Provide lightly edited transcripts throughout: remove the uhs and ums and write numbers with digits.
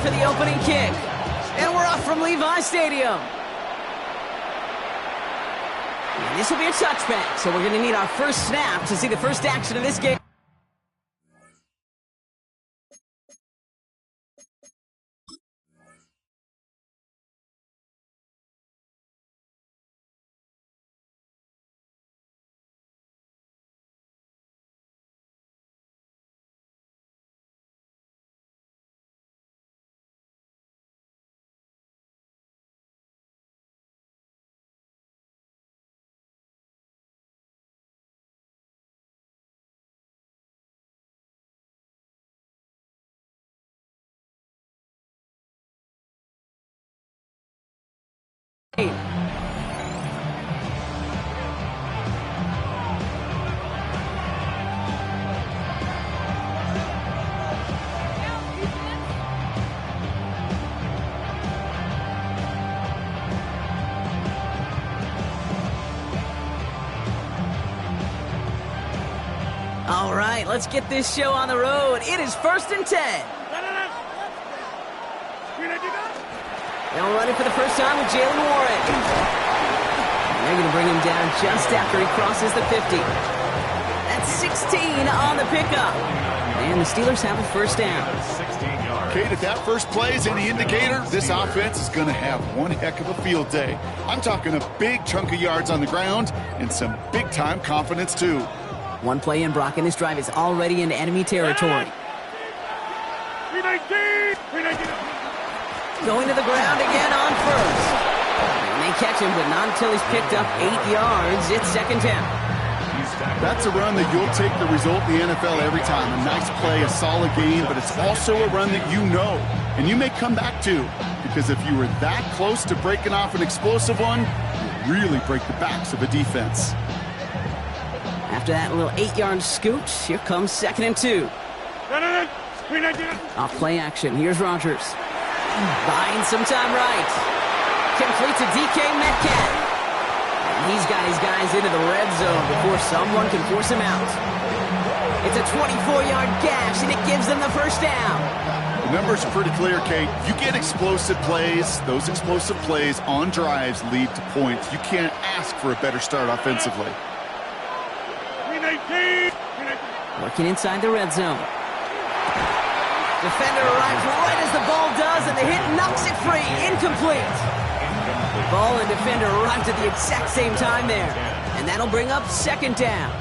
for the opening kick. And we're off from Levi Stadium. And this will be a touchback, so we're going to need our first snap to see the first action of this game. All right, let's get this show on the road. It is 1st and 10. They'll run it for the first time with Jalen Warren. And they're going to bring him down just after he crosses the 50. That's 16 on the pickup. And the Steelers have a first down. 16 yards. Kate, if that first play is any indicator, this offense is going to have one heck of a field day. I'm talking a big chunk of yards on the ground and some big-time confidence, too. One play in, Brock, and this drive is already into enemy territory. Going to the ground again on first. And they catch him, but not until he's picked up 8 yards. It's second down. That's a run that you'll take the result in the NFL every time. A nice play, a solid game, but it's also a run that you know, and you may come back to, because if you were that close to breaking off an explosive one, you really break the backs of a defense. After that little 8-yard scoot, here comes 2nd and 2. Off play action, here's Rodgers. Buying some time right. Complete to DK Metcalf. And he's got his guys into the red zone before someone can force him out. It's a 24-yard gash, and it gives them the first down. The numbers are pretty clear, Kate. You get explosive plays. Those explosive plays on drives lead to points. You can't ask for a better start offensively. Working inside the red zone. Defender arrives right as the ball does, and the hit knocks it free. Incomplete. Ball and defender arrived at the exact same time there. And that'll bring up 2nd down.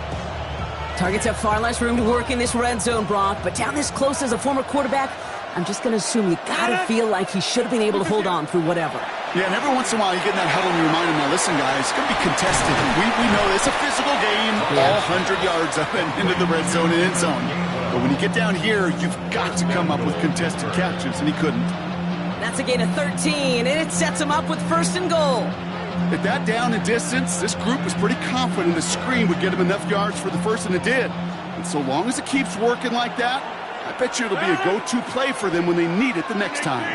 Targets have far less room to work in this red zone, Brock, but down this close as a former quarterback, I'm just going to assume you got to feel like he should have been able to hold on through whatever. Yeah, and every once in a while you get in that huddle and you remind him, now listen, guys, it's going to be contested. We know it's a physical game, all 100 yards up and into the red zone and end zone. But when you get down here, you've got to come up with contested catches, and he couldn't. That's a gain of 13, and it sets him up with 1st and goal. At that down and distance, this group was pretty confident the screen would get him enough yards for the first, and it did. And so long as it keeps working like that, I bet you it'll be a go-to play for them when they need it the next time.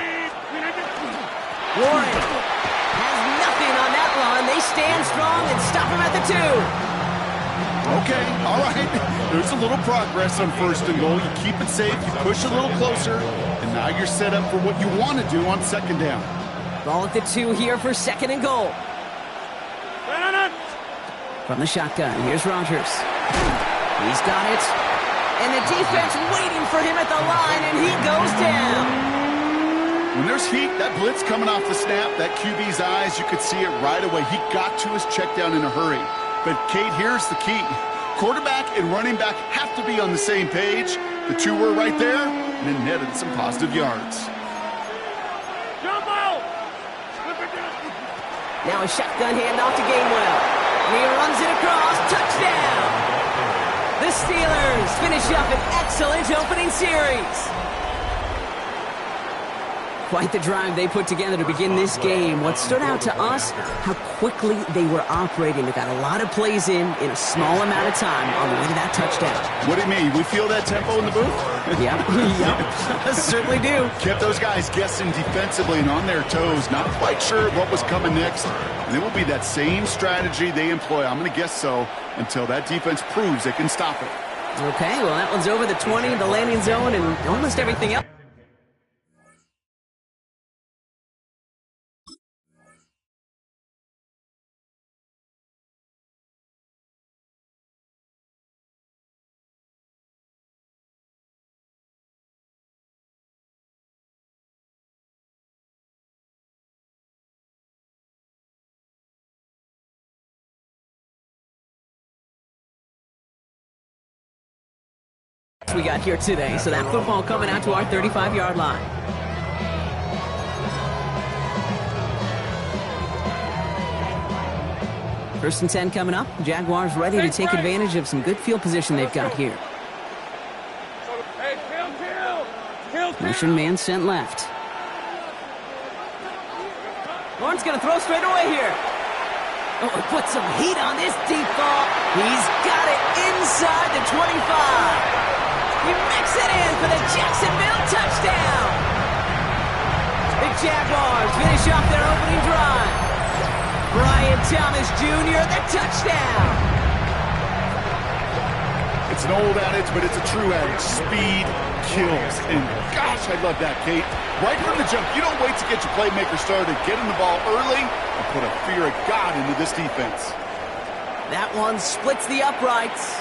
Warren has nothing on that run. They stand strong and stop him at the 2. Okay, all right. There's a little progress on 1st and goal. You keep it safe, you push a little closer, and now you're set up for what you want to do on 2nd down. Ball at the 2 here for 2nd and goal. From the shotgun, here's Rodgers. He's got it. And the defense waiting for him at the line, and he goes down. When there's heat, that blitz coming off the snap, that QB's eyes, you could see it right away. He got to his check down in a hurry. But, Kate, here's the key. Quarterback and running back have to be on the same page. The two were right there, and it netted some positive yards. Now a shotgun handoff to Gainwell. And he runs it across. Touchdown! The Steelers finish up an excellent opening series. Quite the drive they put together to begin this game. What stood out to us, how quickly they were operating. They got a lot of plays in a small amount of time on the way to that touchdown. What do you mean? We feel that tempo in the booth? Yep, yep, certainly do. Kept those guys guessing defensively and on their toes, not quite sure what was coming next. And it will be that same strategy they employ, I'm going to guess so, until that defense proves they can stop it. Okay, well, that one's over the 20, the landing zone, and almost everything else. we got here today, so that football coming out to our 35-yard line. First and 10 coming up. Jaguars ready to take advantage of some good field position they've got here. Motion man sent left. Lawrence going to throw straight away here. Oh, put some heat on this deep ball. He's got it inside the 25. He makes it in for the Jacksonville touchdown. The Jaguars finish off their opening drive. Brian Thomas Jr., the touchdown. It's an old adage, but it's a true adage. Speed kills. And gosh, I love that, Kate. Right from the jump, you don't wait to get your playmaker started. Get him the ball early and put a fear of God into this defense. That one splits the uprights.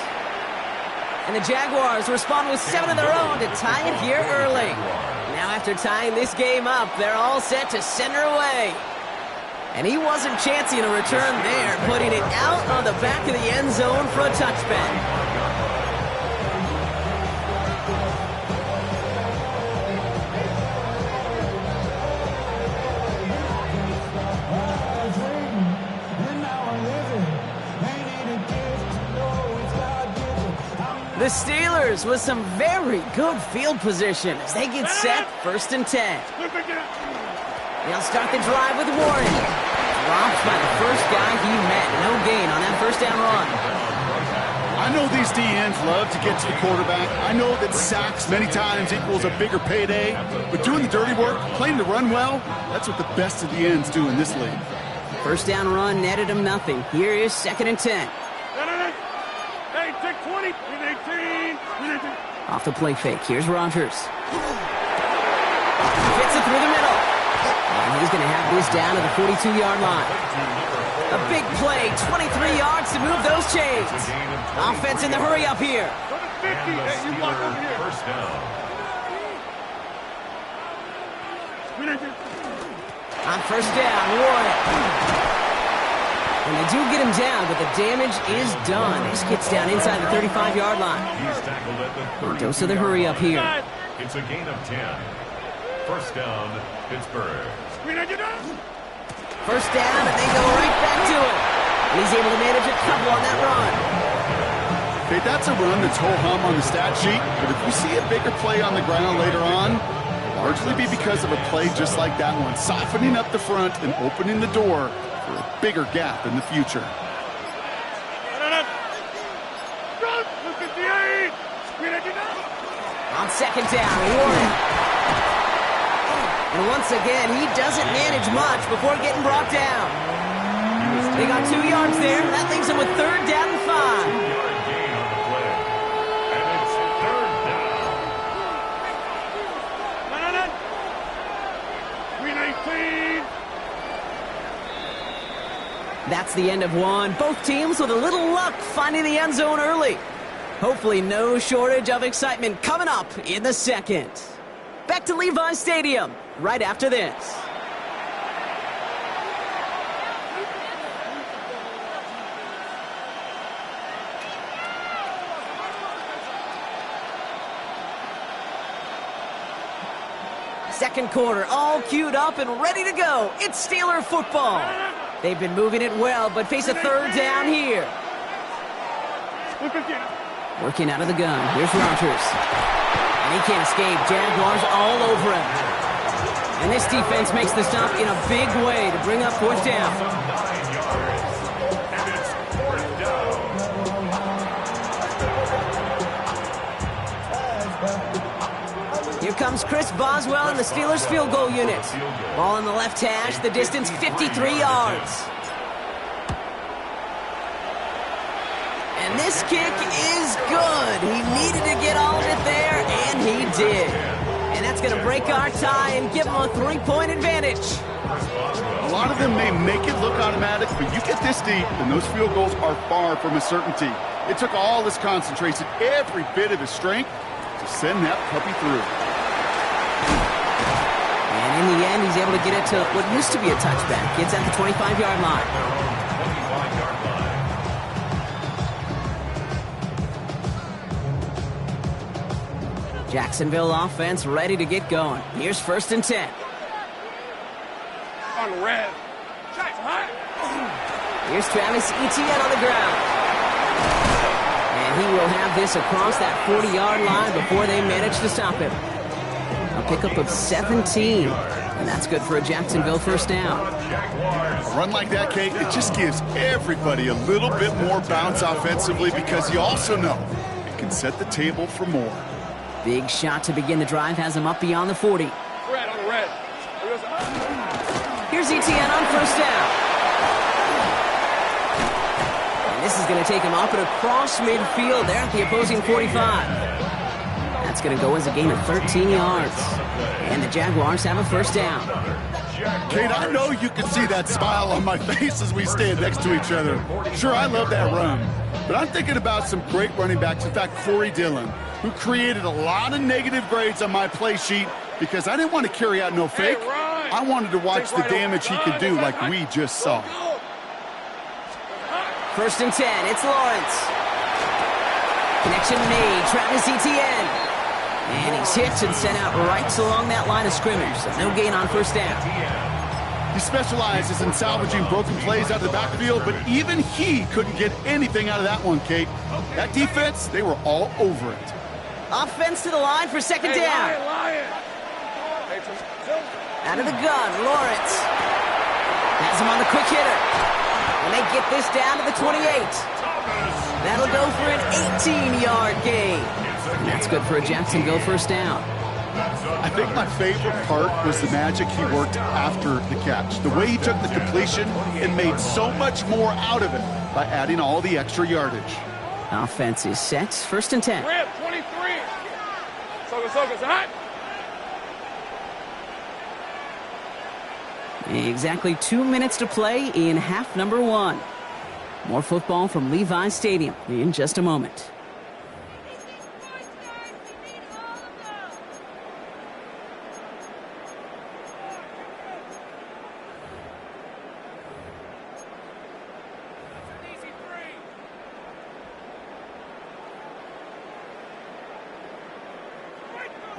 And the Jaguars respond with 7 of their own to tie it here early. Now after tying this game up, they're all set to send her away. And he wasn't chancing a return there, putting it out on the back of the end zone for a touchback. The Steelers with some very good field position as they get set, first and 10. They'll start the drive with Warren. Dropped by the first guy he met. No gain on that first down run. I know these DNs love to get to the quarterback. I know that sacks many times equals a bigger payday. But doing the dirty work, playing to run well, that's what the best of the ends do in this league. First down run netted him nothing. Here is second and 10. Off the play fake. Here's Rodgers. Gets it through the middle. And he's going to have this down to the 42-yard line. A big play, 23 yards to move those chains. Offense in the hurry up here. First down. On first down, Warren. And they do get him down, but the damage is done. This gets down inside the 35-yard line. He's tackled at the 30. Dose of the hurry up here. It's a gain of 10. First down, Pittsburgh. First down, and they go right back to it. And he's able to manage a couple on that run. Okay, that's a run that's ho-hum on the stat sheet, but if we see a bigger play on the ground later on, it'll largely be because of a play just like that one, softening up the front and opening the door for a bigger gap in the future. On second down, Warren. And once again, he doesn't manage much before getting brought down. They got 2 yards there. That leaves him with third down and 5. 2-yard gain on the play. And it's third down. That's the end of one. Both teams with a little luck finding the end zone early. Hopefully no shortage of excitement coming up in the second. Back to Levi Stadium right after this. Second quarter, all queued up and ready to go. It's Steeler football. They've been moving it well, but face a third down here. Working out of the gun. Here's Rodgers. And he can't escape. Jaguars all over him. And this defense makes the stop in a big way to bring up fourth down. 9 yards. And it's fourth down. Here comes Chris Boswell and the Steelers field goal unit. Ball in the left hash, the distance 53 yards. And this kick is good. He needed to get all of it there, and he did. And that's going to break our tie and give him a 3-point advantage. A lot of them may make it look automatic, but you get this deep, and those field goals are far from a certainty. It took all his concentration, every bit of his strength, to send that puppy through. And in the end, he's able to get it to what used to be a touchback. Gets at the 25-yard line. 25-yard line. Jacksonville offense ready to get going. Here's 1st and 10. On the red. Here's Travis Etienne on the ground. And he will have this across that 40-yard line before they manage to stop him. A pickup of 17. And that's good for a Jacksonville 1st down. A run like that, Kate, it just gives everybody a little bit more bounce offensively because you also know it can set the table for more. Big shot to begin the drive has him up beyond the 40. Red on the red. Here's Etienne on 1st down. And this is going to take him up and across midfield there at the opposing 45. That's going to go as a gain of 13 yards. And the Jaguars have a 1st down. Kate, I know you can see that smile on my face as we stand next to each other. Sure, I love that run. But I'm thinking about some great running backs. In fact, Corey Dillon, who created a lot of negative grades on my play sheet because I didn't want to carry out no fake. I wanted to watch the damage he could do like we just saw. 1st and 10, it's Lawrence. Connection made, Travis Etienne. And he's hit and sent out right along that line of scrimmage, so no gain on 1st down. He specializes in salvaging broken plays out of the backfield, but even he couldn't get anything out of that one, Kate. That defense, they were all over it. Offense to the line for 2nd down. Out of the gun, Lawrence. Has him on the quick hitter. And they get this down to the 28. That'll go for an 18-yard gain. And that's good for a Jacksonville 1st down. I think my favorite part was the magic he worked after the catch. The way he took the completion and made so much more out of it by adding all the extra yardage. Offense is set. 1st and 10. Red 23. Soga's hot. Exactly 2 minutes to play in half number 1. More football from Levi's Stadium in just a moment.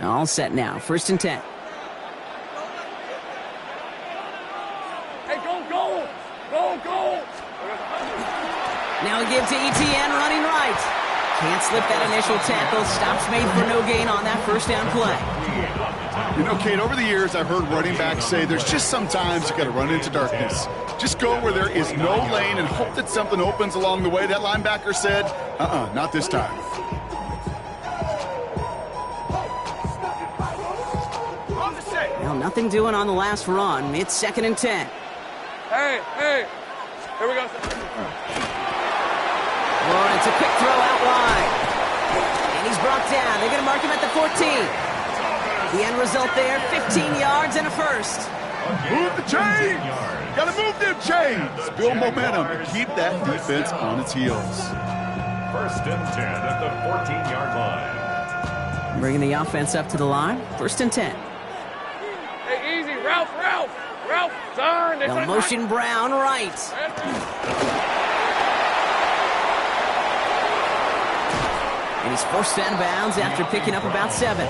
All set now. 1st and 10. Hey, go! Now a give to Etienne running right. Can't slip that initial tackle. Stops made for no gain on that 1st down play. You know, Kate, over the years, I've heard running backs say there's just sometimes you got to run into darkness. Just go where there is no lane and hope that something opens along the way. That linebacker said, not this time. Well, nothing doing on the last run. It's 2nd and 10. Hey, here we go. Lawrence, a quick throw out wide. And he's brought down. They're going to mark him at the 14. The end result there, 15 yards and a 1st. Move the chains! Got to move them chains! Build momentum and keep that defense on its heels. 1st and 10 at the 14-yard line. Bringing the offense up to the line. 1st and 10. Hey, easy, Ralph, turn. They'll motion Brown right. And he's forced out of bounds after picking up about 7.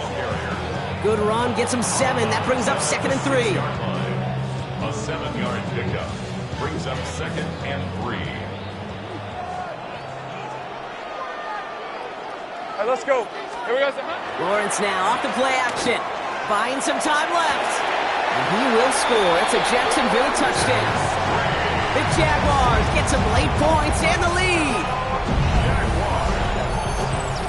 Good run, gets him 7. That brings up 2nd and 3. A 7-yard pickup brings up 2nd and 3. All right, let's go. Here we go. Lawrence now off the play action. Buying some time left. And he will score. It's a Jacksonville touchdown. The Jaguars get some late points and the lead.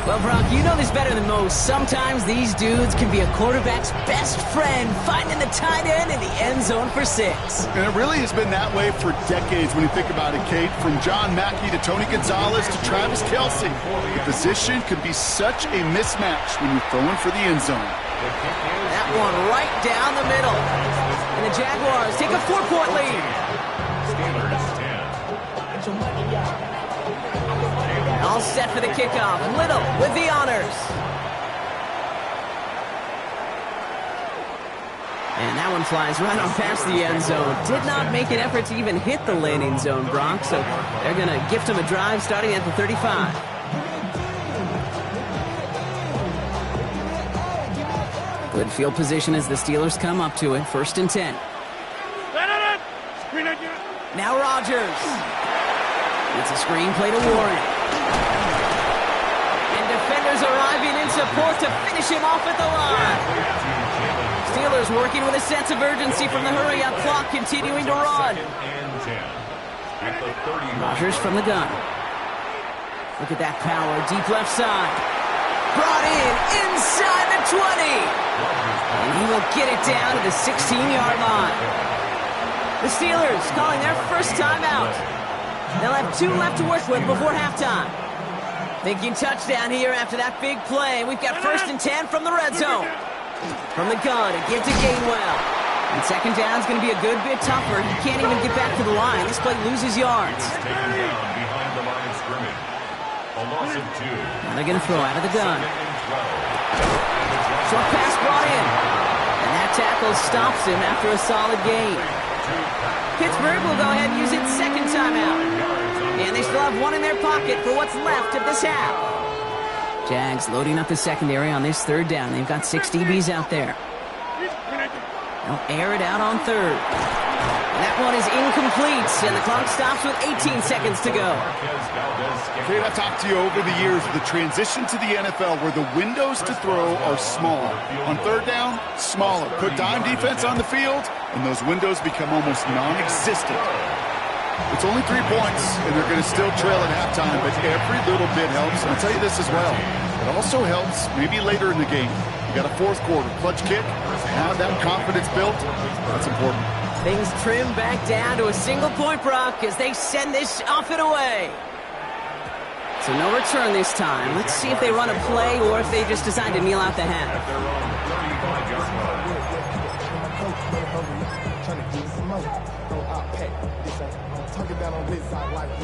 Well, Brock, you know this better than most. Sometimes these dudes can be a quarterback's best friend, finding the tight end in the end zone for 6. And it really has been that way for decades when you think about it, Kate. From John Mackey to Tony Gonzalez to Travis Kelce. The position can be such a mismatch when you're throwing for the end zone. That one right down the middle. And the Jaguars take a 4-point lead. All set for the kickoff. Little with the honors. And that one flies right on past the end zone. Did not make an effort to even hit the landing zone, Brock. So they're going to gift him a drive starting at the 35. Good field position as the Steelers come up to it. 1st and 10. Now Rodgers. It's a screen play to Warren. And defenders arriving in support to finish him off at the line. Steelers working with a sense of urgency from the hurry-up clock, continuing to run. Rodgers from the gun. Look at that power, deep left side. Brought in, inside the 20. And he will get it down to the 16-yard line. The Steelers calling their first timeout. They'll have 2 left to work with before halftime. Thinking touchdown here after that big play. We've got 1st and 10 from the red zone. From the gun, a give to Gainwell. And 2nd down is going to be a good bit tougher. He can't even get back to the line. This play loses yards. Now they're going to throw out of the gun. Short pass brought in. And that tackle stops him after a solid gain. Pittsburgh will go ahead and use its 2nd timeout. And they still have 1 in their pocket for what's left of this half. Jags loading up the secondary on this 3rd down. They've got 6 DBs out there. They'll air it out on 3rd. And that one is incomplete, and the clock stops with 18 seconds to go. Kate, I've talked to you over the years of the transition to the NFL where the windows to throw are smaller. On 3rd down, smaller. Put dime defense on the field, and those windows become almost non-existent. It's only 3 points, and they're going to still trail at halftime, but every little bit helps. And I'll tell you this as well. It also helps maybe later in the game. You got a 4th quarter clutch kick, have that confidence built. That's important. Things trim back down to a single-point Brock as they send this off and away. So no return this time. Let's see if they run a play or if they just decide to kneel out the half.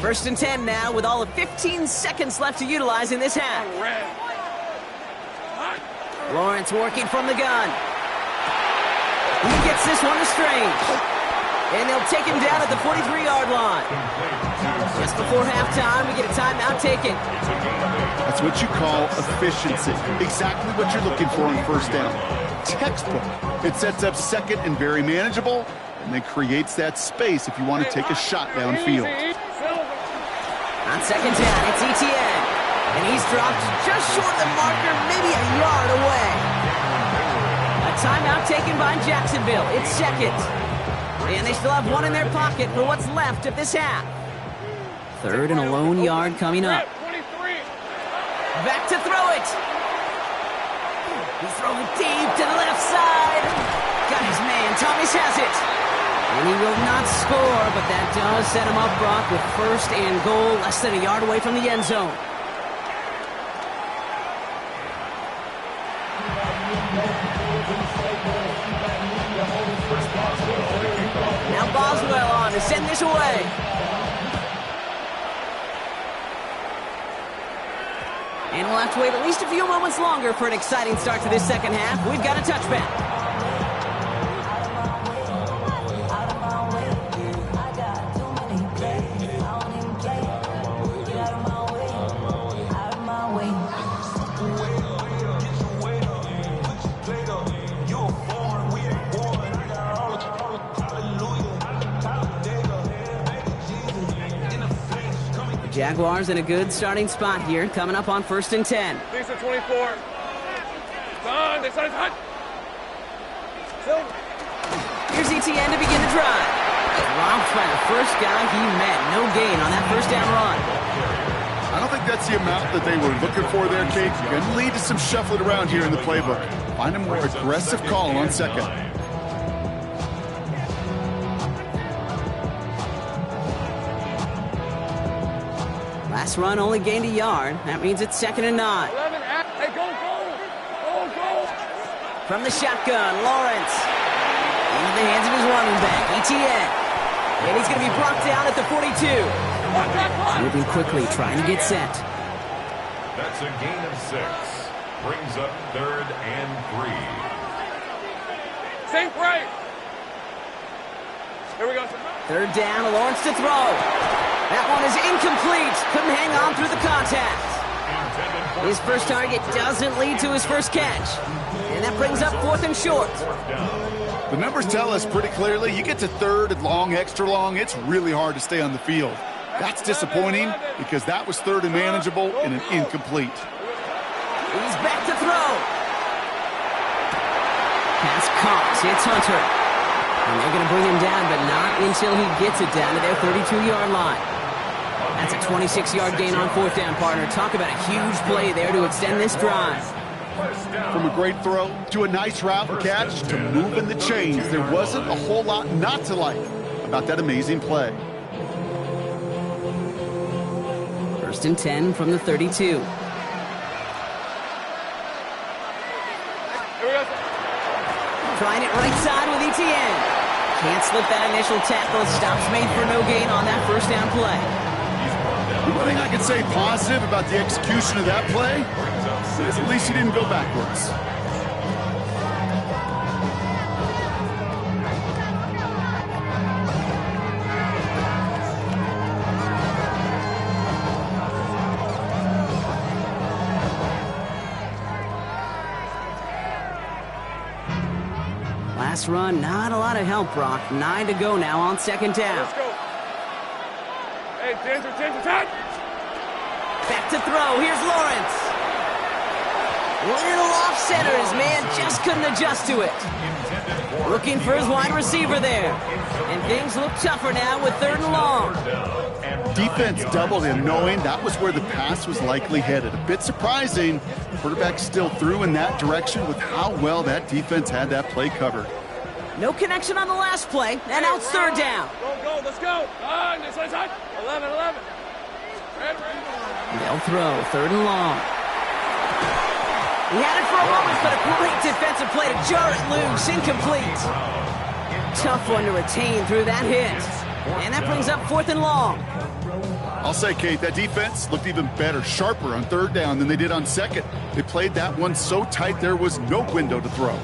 1st and 10 now with all of 15 seconds left to utilize in this half. Lawrence working from the gun. He gets this one to Strange. And they'll take him down at the 43-yard line. Just before halftime, we get a timeout taken. That's what you call efficiency. Exactly what you're looking for in 1st down. Textbook. It sets up 2nd and very manageable, and then creates that space if you want to take a shot downfield. On 2nd down, it's Etienne. And he's dropped just short of the marker, maybe a yard away. A timeout taken by Jacksonville. It's 2nd. And they still have 1 in their pocket for what's left of this half. 3rd and a lone yard coming up. Back to throw it. He's throwing deep to the left side. Got his man. Thomas has it. And he will not score, but that does set him up, Brock, with 1st and goal, less than a yard away from the end zone. Now Boswell on to send this away. And we'll have to wait at least a few moments longer for an exciting start to this 2nd half. We've got a touchback. Jaguars in a good starting spot here, coming up on 1st and 10. Lisa 24. Done. They started hot. Here's Etienne to begin the drive. Robbed by the first guy he met. No gain on that 1st down run. I don't think that's the amount that they were looking for there, Kate. You're going to lead to some shuffling around here in the playbook. Find a more aggressive call on 2nd. Last run only gained a yard. That means it's 2nd and 9. 11. Hey, go, go. Go, go. From the shotgun, Lawrence. Into the hands of his running back, Etienne. And he's going to be brought down at the 42. Moving quickly, trying to get set. That's a gain of 6. Brings up 3rd and 3. Sink right. Here we go. 3rd down, Lawrence to throw. That one is incomplete. Couldn't hang on through the contact. His first target doesn't lead to his first catch. And that brings up 4th and short. The numbers tell us pretty clearly, you get to 3rd and long, extra long, it's really hard to stay on the field. That's disappointing because that was 3rd and manageable and an incomplete. He's back to throw. Pass caught. It's Hunter. And they're going to bring him down, but not until he gets it down to their 32-yard line. That's a 26-yard gain on 4th down, partner. Talk about a huge play there to extend this drive. From a great throw to a nice route and catch to moving the chains, there wasn't a whole lot not to like about that amazing play. 1st and 10 from the 32. Trying it right side with Etienne. Can't slip that initial tackle. Stops made for no gain on that 1st down play. The one thing I can say positive about the execution of that play is at least he didn't go backwards. Last run, not a lot of help, Brock. 9 to go now on 2nd down. Let's go. Hey, Ginger, time. Back to throw. Here's Lawrence. Little off center. His man just couldn't adjust to it. Looking for his wide receiver there. And things look tougher now with 3rd and long. Defense doubled him, knowing that was where the pass was likely headed. A bit surprising. Quarterback still threw in that direction with how well that defense had that play covered. No connection on the last play, and now it's 3rd down. Go, let's go. This side. 11. They'll throw 3rd and long. He had it for a moment, but a great defensive play to jar it loose. Incomplete. Tough one to retain through that hit. And that brings up 4th and long. I'll say, Kate, that defense looked even better, sharper on 3rd down than they did on 2nd. They played that one so tight there was no window to throw.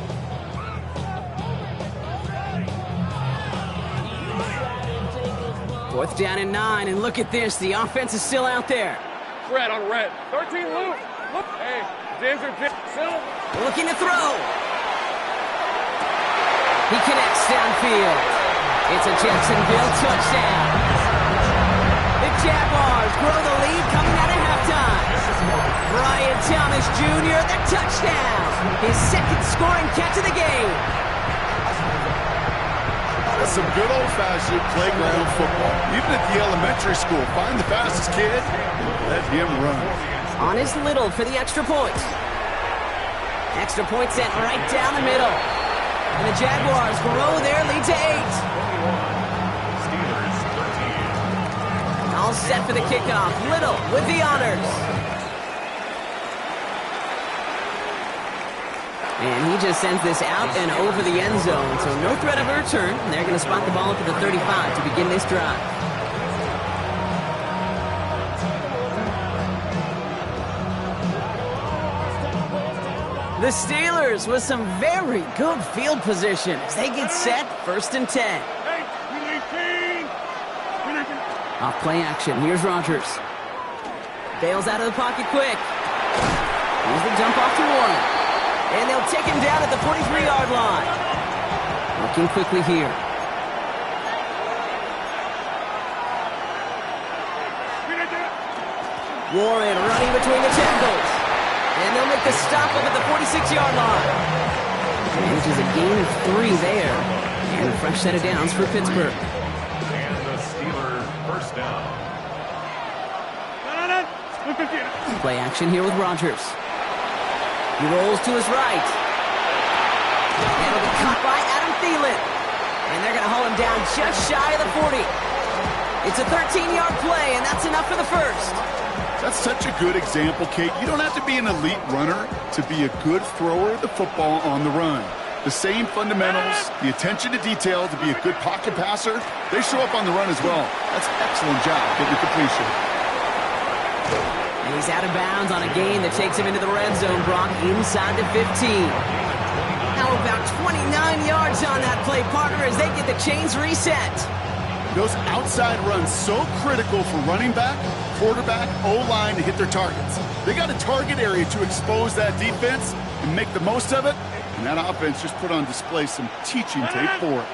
Fourth down and 9, and look at this. The offense is still out there. Red on red. 13, Luke. Look. Hey, Ginger, Silver. Looking to throw. He connects downfield. It's a Jacksonville touchdown. The Jaguars grow the lead coming out of halftime. Brian Thomas Jr., the touchdown. His 2nd scoring catch of the game. That's some good old-fashioned playground football. Even at the elementary school, find the fastest kid and let him run. On his little for the extra point. Extra point sent right down the middle. And the Jaguars grow their lead to 8. All set for the kickoff. Little with the honors. And he just sends this out and over the end zone, so no threat of a return. And they're going to spot the ball up at the 35 to begin this drive. The Steelers with some very good field position as they get set, 1st and 10. Off play action, here's Rodgers. Bails out of the pocket quick. Here's the dump off to Warren. And they'll take him down at the 43-yard line. Looking quickly here. Warren running between the tackles. And they'll make the stop up at the 46-yard line. Manages a gain of 3 there. And a fresh set of downs for Pittsburgh. And the Steelers first down. Play action here with Rodgers. He rolls to his right. And it'll be caught by Adam Thielen. And they're going to haul him down just shy of the 40. It's a 13-yard play, and that's enough for the first. That's such a good example, Kate. You don't have to be an elite runner to be a good thrower of the football on the run. The same fundamentals, the attention to detail to be a good pocket passer, they show up on the run as well. That's an excellent job getting the completion. And he's out of bounds on a gain that takes him into the red zone, Brock, inside the 15. How about 29 yards on that play, partner, as they get the chains reset? Those outside runs so critical for running back, quarterback, O-line to hit their targets. They got a target area to expose that defense and make the most of it, and that offense just put on display some teaching tape for it.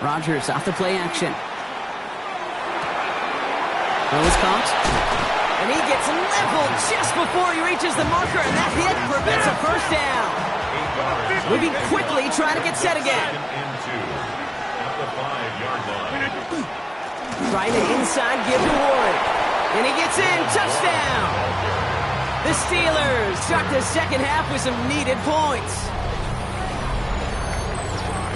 Rodgers off the play action. Throw is caught. And he gets leveled just before he reaches the marker, and that hit prevents a first down. Moving quickly, trying to get set again. Trying it inside, give to Warren. And he gets in, touchdown! The Steelers start the second half with some needed points.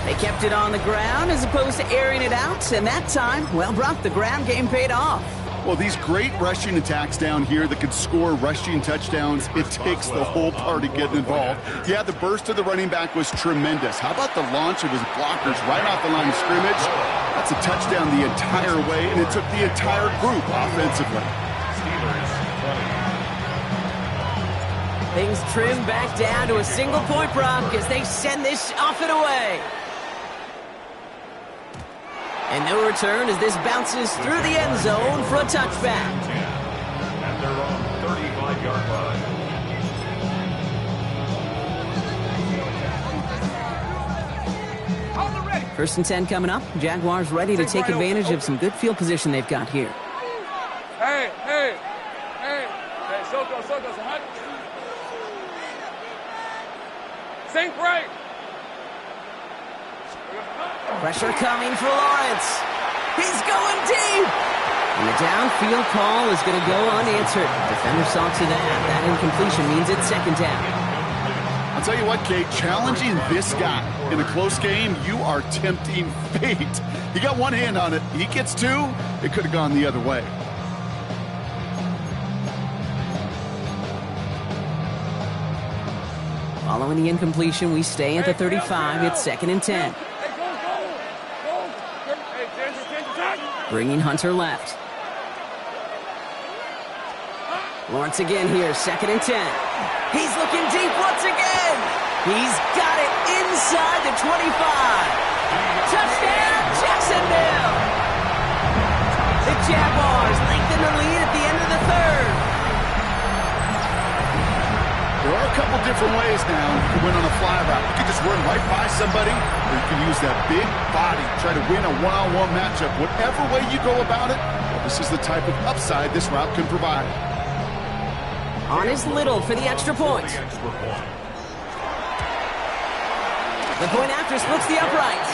They kept it on the ground as opposed to airing it out, and that time, well, Brock, the ground game paid off. Well, these great rushing attacks down here that could score rushing touchdowns, it takes the whole party getting involved. Yeah, the burst of the running back was tremendous. How about the launch of his blockers right off the line of scrimmage? That's a touchdown the entire way, and it took the entire group offensively. Things trim back down to a single point, Brock, as they send this off and away. And no return as this bounces through the end zone for a touchback. At their own 35-yard line. First and 10 coming up. Jaguars ready to take advantage of some good field position they've got here. Hey, Soko, Sink right. Pressure coming for Lawrence. He's going deep. And the downfield call is going to go unanswered. Defender saw to that. That incompletion means it's second down. I'll tell you what, Kate, challenging this guy in a close game, you are tempting fate. He got one hand on it. He gets two. It could have gone the other way. Following the incompletion, we stay at the 35. It's second and 10. Bringing Hunter left. Lawrence again here, second and 10. He's looking deep once again. He's got it inside the 25. Touchdown, Jacksonville. The Jaguars lengthen the lead at the end of the third. There are a couple different ways now you can win on a fly route. You can just run right by somebody, or you can use that big body, try to win a one-on-one matchup. Whatever way you go about it, this is the type of upside this route can provide. On is Little for the extra point. The point after splits the uprights.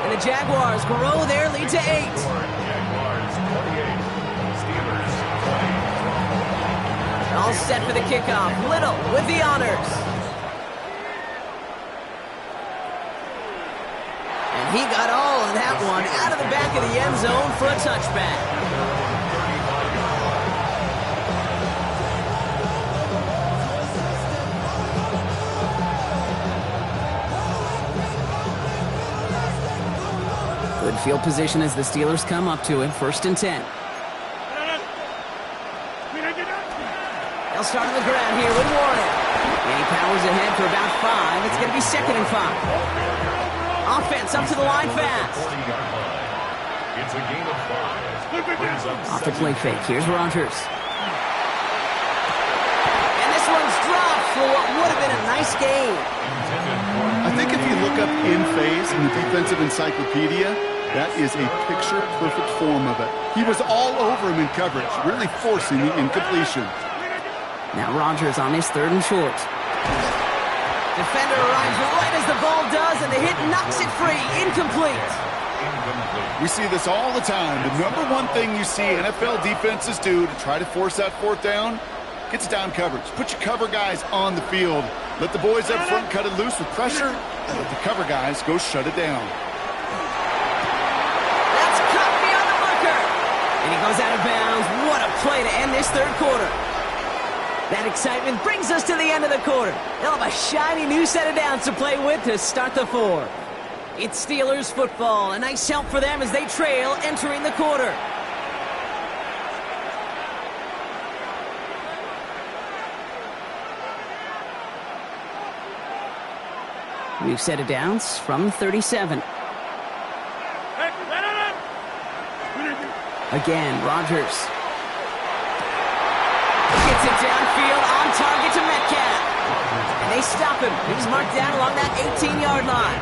And the Jaguars grow their lead to 8. Jaguars 28, Steelers 20. All set for the kickoff. Little with the honors. And he got all of that one out of the back of the end zone for a touchback. Good field position as the Steelers come up to it. First and 10. They'll start on the ground here with Warren. And he powers ahead for about 5. It's going to be second and 5. Offense up to the line fast. It's a game of 5. Off the play fake. Here's Rodgers. And this one's dropped for what would have been a nice game. I think if you look up in phase in the defensive encyclopedia, that is a picture-perfect form of it. He was all over him in coverage, really forcing the incompletion. Now Rodgers on his third and short. Defender arrives right as the ball does, and the hit knocks it free. Incomplete. We see this all the time. The number one thing you see NFL defenses do to try to force that fourth down, gets down coverage. Put your cover guys on the field. Let the boys up front cut it loose with pressure, and let the cover guys go shut it down. That's cut beyond the marker. And he goes out of bounds. What a play to end this third quarter. That excitement brings us to the end of the quarter. They'll have a shiny new set of downs to play with to start the fourth. It's Steelers football. A nice help for them as they trail entering the quarter. We've set it downs from 37. Again, Rodgers. Gets it downfield, on target to Metcalf. And they stop him. He's marked down along that 18-yard line.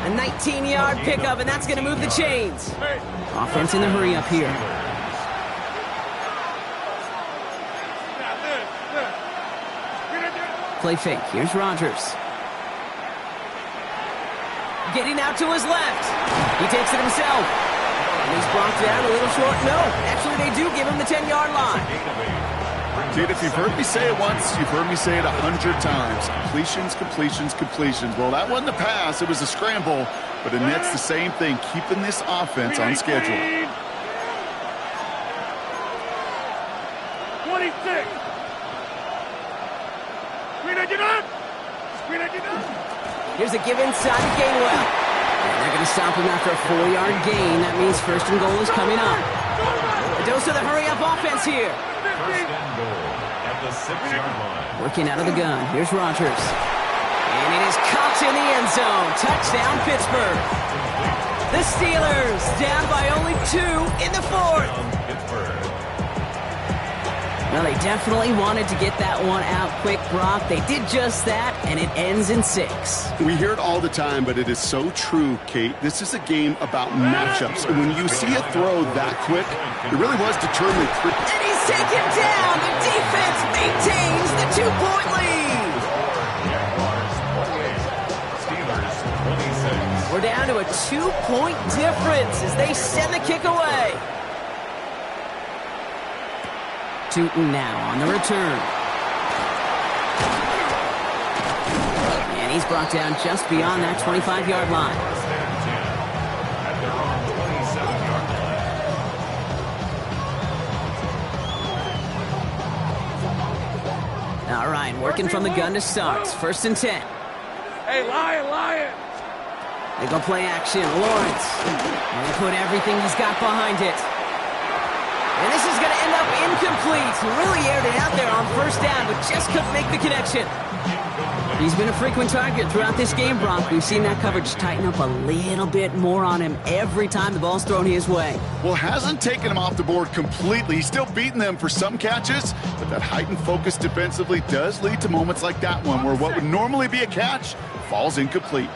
A 19-yard pickup, and that's going to move the chains. Offense in the hurry up here. Play fake. Here's Rodgers. Getting out to his left. He takes it himself. And he's brought down a little short. No, actually they do give him the 10-yard line. Dude, if you've heard me say it once, you've heard me say it 100 times. Completions, completions, completions. Well, that wasn't a pass. It was a scramble. But it nets the same thing, keeping this offense on schedule. 26. Here's a give inside to Gainwell. And they're going to stop him after a 4-yard gain. That means first and goal is coming up. A dose of the hurry-up offense here. First and goal at the 6-yard line. Working out of the gun. Here's Rodgers. And it is caught in the end zone. Touchdown, Pittsburgh. The Steelers down by only 2 in the fourth. Well, they definitely wanted to get that one out quick, Brock. They did just that, and it ends in 6. We hear it all the time, but it is so true, Kate. This is a game about matchups. And when you see a throw that quick, it really was determined. And he's taken down. The defense maintains the 2-point lead. We're down to a 2-point difference as they send the kick away. Tootin now on the return. And he's brought down just beyond that 25-yard line. All right, working from the gun to start. First and 10. Hey, Lion! They go play action. Lawrence. And they put everything he's got behind it. And this is going to end up incomplete. He really aired it out there on first down, but just couldn't make the connection. He's been a frequent target throughout this game, Brock. We've seen that coverage tighten up a little bit more on him every time the ball's thrown his way. Well, hasn't taken him off the board completely. He's still beating them for some catches, but that heightened focus defensively does lead to moments like that one where what would normally be a catch falls incomplete.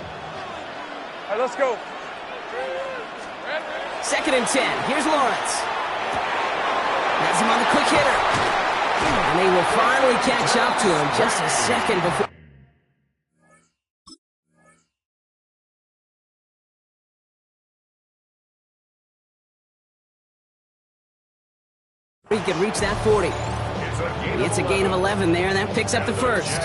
All right, let's go. Second and 10. Here's Lawrence. Has him on the quick hitter. And they will finally catch up to him just a second before. He could reach that 40. It's a gain of 11 there, and that picks up the first.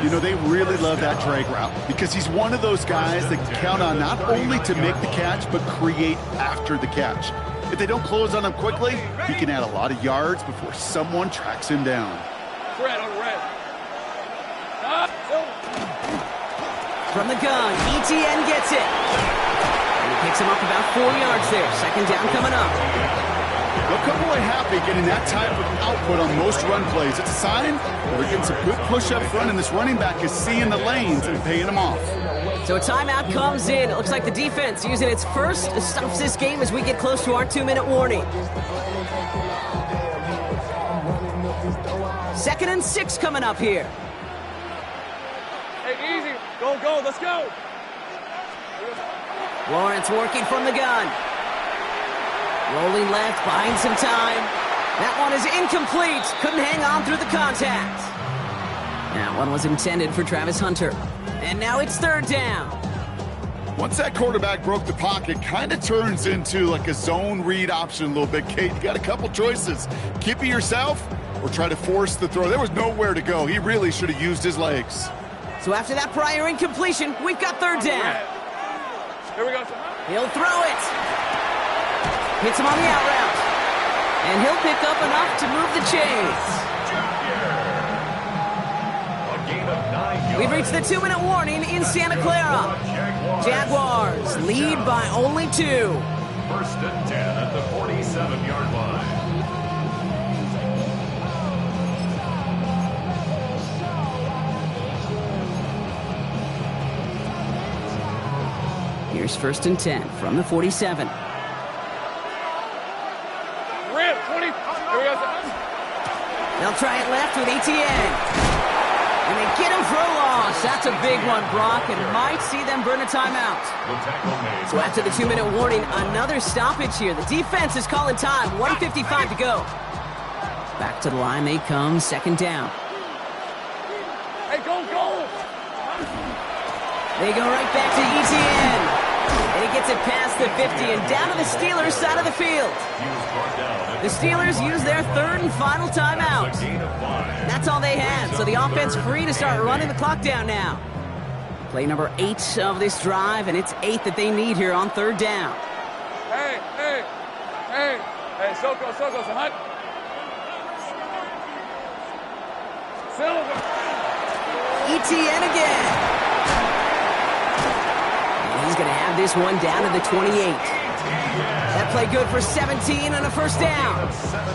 You know, they really love that drag route because he's one of those guys that can count on not only to make the catch, but create after the catch. If they don't close on him quickly, he can add a lot of yards before someone tracks him down. Red on red. From the gun, ETN gets it. And he picks him up about 4 yards there. Second down coming up. They'll come away happy getting that type of output on most run plays. It's a sign that they're getting some good push up front, and this running back is seeing the lanes and paying them off. So a timeout comes in. It looks like the defense using its first stops this game as we get close to our 2-minute warning. Second and 6 coming up here. Hey, easy. Go, let's go. Lawrence working from the gun. Rolling left, buying some time. That one is incomplete. Couldn't hang on through the contact. That one was intended for Travis Hunter. And now it's third down. Once that quarterback broke the pocket, kind of turns into like a zone read option a little bit. Kate, you got a couple choices. Keep it yourself or try to force the throw. There was nowhere to go. He really should have used his legs. So after that prior incompletion, we've got third down. Here we go. He'll throw it. Hits him on the out route. And he'll pick up enough to move the chains. We've reached the 2-minute warning in Santa Clara. Jaguars lead by only 2. First and 10 at the 47-yard line. Here's first and 10 from the 47. Grant, 20. Here we go. They'll try it left with ETN. And they get him for a loss. That's a big one, Brock, and might see them burn a timeout. So after the 2-minute warning, another stoppage here. The defense is calling time. 1:55 to go. Back to the line they come, second down. Hey, go, go. They go right back to ETN. And he gets it past the 50 and down to the Steelers' side of the field. The Steelers use their third and final timeout. That's all they had, so the offense free to start running the clock down now. Play number 8 of this drive, and it's 8 that they need here on third down. Hey, hey, hey. Hey, Soko, Hunt. Silver. ETN again. He's going to have this one down to the 28. That play good for 17 and a first down.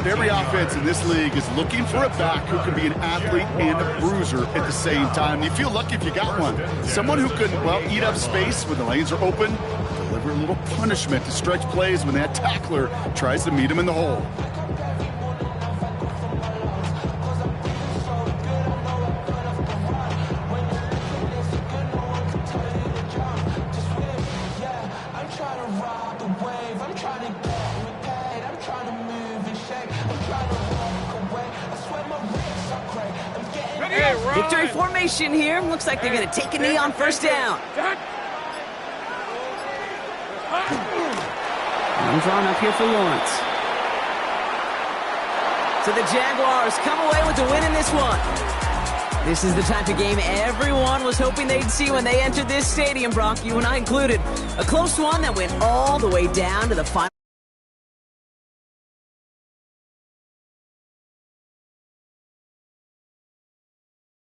Every offense in this league is looking for a back who can be an athlete and a bruiser at the same time. You feel lucky if you got one. Someone who can, well, eat up space when the lanes are open, deliver a little punishment to stretch plays when that tackler tries to meet him in the hole. Victory formation here. Looks like they're going to take a knee on first down. I'm drawn up here for Lawrence. So the Jaguars come away with the win in this one. This is the type of game everyone was hoping they'd see when they entered this stadium, Brock, you and I included. A close one that went all the way down to the final.